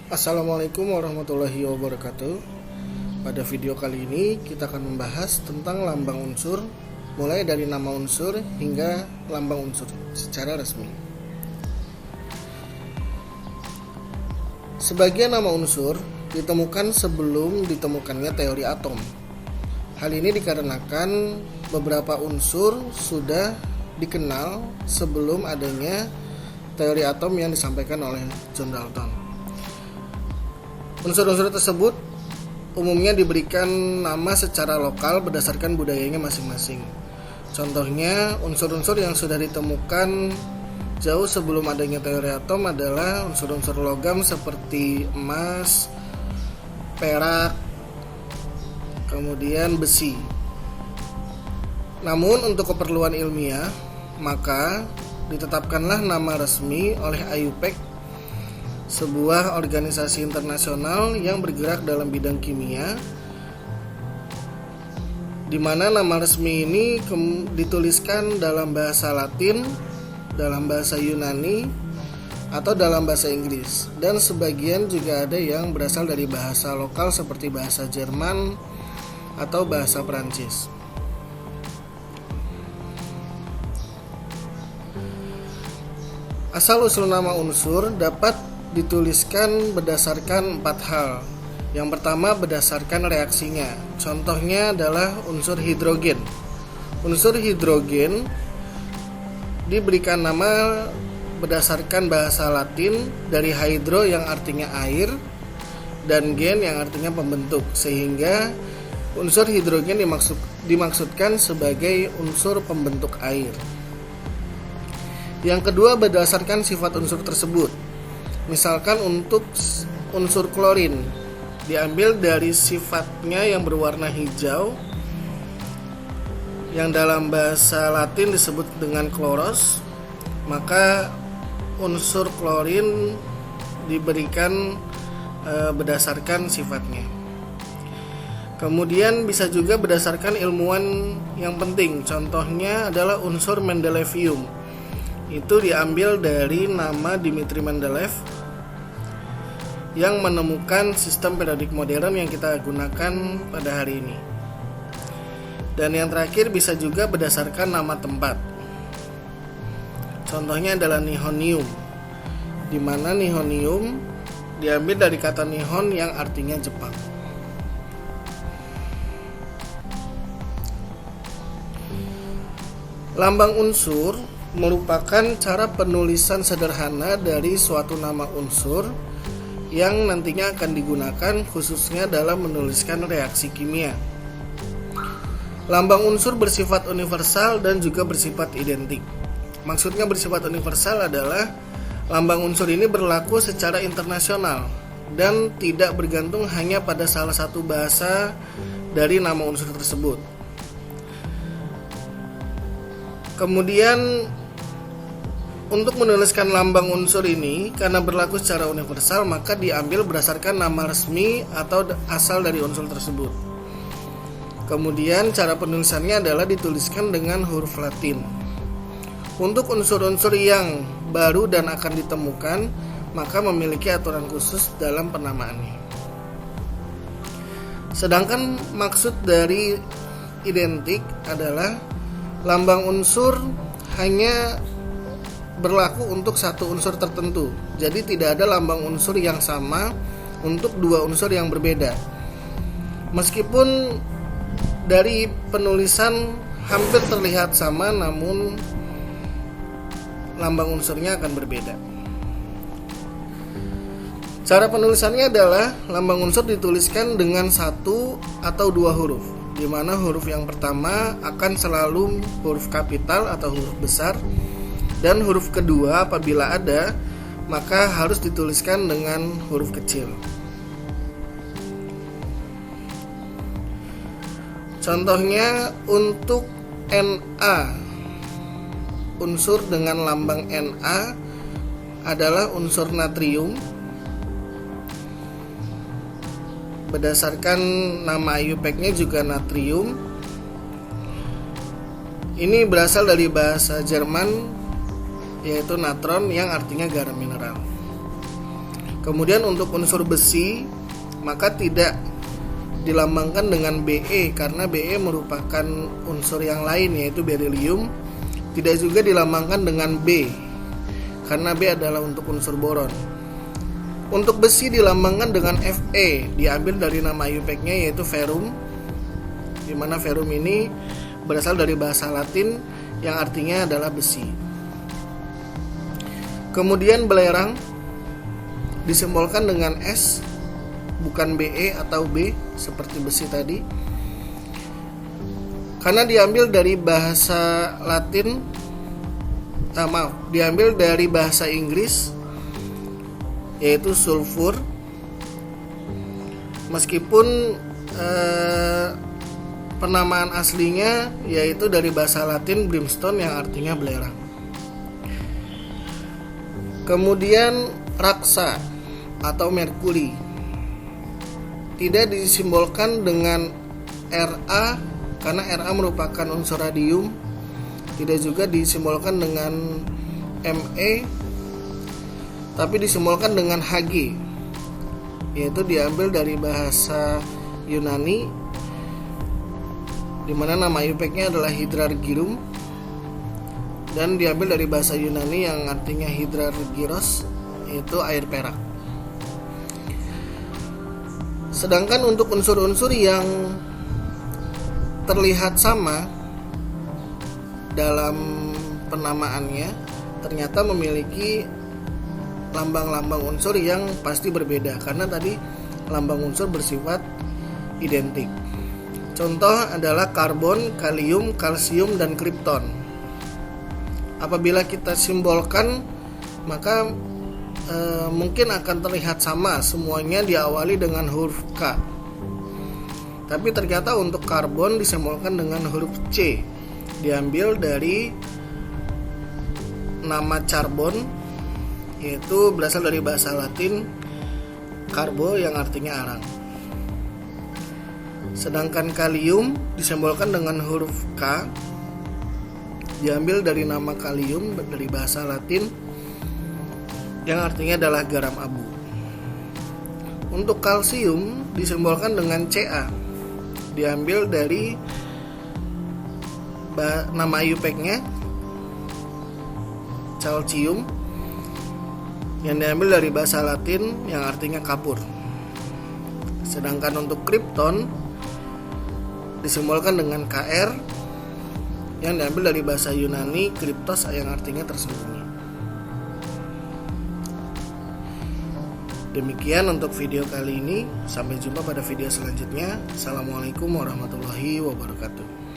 Assalamualaikum warahmatullahi wabarakatuh. Pada video kali ini kita akan membahas tentang lambang unsur, mulai dari nama unsur hingga lambang unsur secara resmi. Sebagian nama unsur ditemukan sebelum ditemukannya teori atom. Hal ini dikarenakan beberapa unsur sudah dikenal sebelum adanya teori atom yang disampaikan oleh John Dalton. Unsur-unsur tersebut umumnya diberikan nama secara lokal berdasarkan budayanya masing-masing. Contohnya, unsur-unsur yang sudah ditemukan jauh sebelum adanya teori atom adalah unsur-unsur logam seperti emas, perak, kemudian besi. Namun untuk keperluan ilmiah, maka ditetapkanlah nama resmi oleh IUPAC, sebuah organisasi internasional yang bergerak dalam bidang kimia, di mana nama resmi ini dituliskan dalam bahasa Latin, dalam bahasa Yunani, atau dalam bahasa Inggris, dan sebagian juga ada yang berasal dari bahasa lokal seperti bahasa Jerman atau bahasa Perancis. Asal-usul nama unsur dapat dituliskan berdasarkan 4 hal. Yang pertama, berdasarkan reaksinya. Contohnya adalah unsur hidrogen. Unsur hidrogen diberikan nama berdasarkan bahasa Latin dari hydro yang artinya air dan gen yang artinya pembentuk, sehingga unsur hidrogen dimaksudkan sebagai unsur pembentuk air. Yang kedua, berdasarkan sifat unsur tersebut. Misalkan untuk unsur klorin diambil dari sifatnya yang berwarna hijau, yang dalam bahasa Latin disebut dengan kloros, maka unsur klorin diberikan berdasarkan sifatnya. Kemudian bisa juga berdasarkan ilmuwan yang penting. Contohnya adalah unsur Mendelevium. Itu diambil dari nama Dmitri Mendeleev yang menemukan sistem periodik modern yang kita gunakan pada hari ini. Dan yang terakhir bisa juga berdasarkan nama tempat. Contohnya adalah nihonium, di mana nihonium diambil dari kata nihon yang artinya Jepang. Lambang unsur merupakan cara penulisan sederhana dari suatu nama unsur yang nantinya akan digunakan khususnya dalam menuliskan reaksi kimia. Lambang unsur bersifat universal dan juga bersifat identik. Maksudnya bersifat universal adalah lambang unsur ini berlaku secara internasional dan tidak bergantung hanya pada salah satu bahasa dari nama unsur tersebut. Kemudian untuk menuliskan lambang unsur ini, karena berlaku secara universal, maka diambil berdasarkan nama resmi atau asal dari unsur tersebut. Kemudian cara penulisannya adalah dituliskan dengan huruf Latin. Untuk unsur-unsur yang baru dan akan ditemukan, maka memiliki aturan khusus dalam penamaannya. Sedangkan maksud dari identik adalah lambang unsur hanya berlaku untuk satu unsur tertentu. Jadi tidak ada lambang unsur yang sama untuk dua unsur yang berbeda. Meskipun dari penulisan hampir terlihat sama, namun lambang unsurnya akan berbeda. Cara penulisannya adalah lambang unsur dituliskan dengan satu atau dua huruf, di mana huruf yang pertama akan selalu huruf kapital atau huruf besar, dan huruf kedua apabila ada maka harus dituliskan dengan huruf kecil. Contohnya untuk Na, unsur dengan lambang Na adalah unsur natrium. Berdasarkan nama IUPAC-nya juga natrium. Ini berasal dari bahasa Jerman, yaitu natron yang artinya garam mineral. Kemudian untuk unsur besi maka tidak dilambangkan dengan Be karena Be merupakan unsur yang lain yaitu berilium. Tidak juga dilambangkan dengan B karena B adalah untuk unsur boron. Untuk besi dilambangkan dengan Fe, diambil dari nama IUPAC-nya yaitu ferrum, di mana ferrum ini berasal dari bahasa Latin yang artinya adalah besi. Kemudian belerang disimbolkan dengan S, bukan Be atau B seperti besi tadi, karena diambil dari bahasa Latin, diambil dari bahasa Inggris yaitu sulfur, meskipun penamaan aslinya yaitu dari bahasa Latin brimstone yang artinya belerang. Kemudian raksa atau merkuri tidak disimbolkan dengan Ra karena Ra merupakan unsur radium, tidak juga disimbolkan dengan Me, tapi disimbolkan dengan Hg, yaitu diambil dari bahasa Yunani, di mana nama IUPAC-nya adalah hydrargyrum, dan diambil dari bahasa Yunani yang artinya hydrargyros, yaitu air perak. Sedangkan untuk unsur-unsur yang terlihat sama dalam penamaannya ternyata memiliki lambang-lambang unsur yang pasti berbeda karena tadi lambang unsur bersifat identik. Contoh adalah karbon, kalium, kalsium, dan kripton. Apabila kita simbolkan maka mungkin akan terlihat sama, semuanya diawali dengan huruf K. Tapi ternyata untuk karbon disimbolkan dengan huruf C, diambil dari nama carbon, yaitu berasal dari bahasa Latin carbo yang artinya arang. Sedangkan kalium disimbolkan dengan huruf K, diambil dari nama kalium dari bahasa Latin yang artinya adalah garam abu. Untuk kalsium disimbolkan dengan Ca, diambil dari nama IUPAC-nya calcium yang diambil dari bahasa Latin yang artinya kapur. Sedangkan untuk kripton disimbolkan dengan Kr yang diambil dari bahasa Yunani kriptos yang artinya tersembunyi. Demikian untuk video kali ini. Sampai jumpa pada video selanjutnya. Assalamualaikum warahmatullahi wabarakatuh.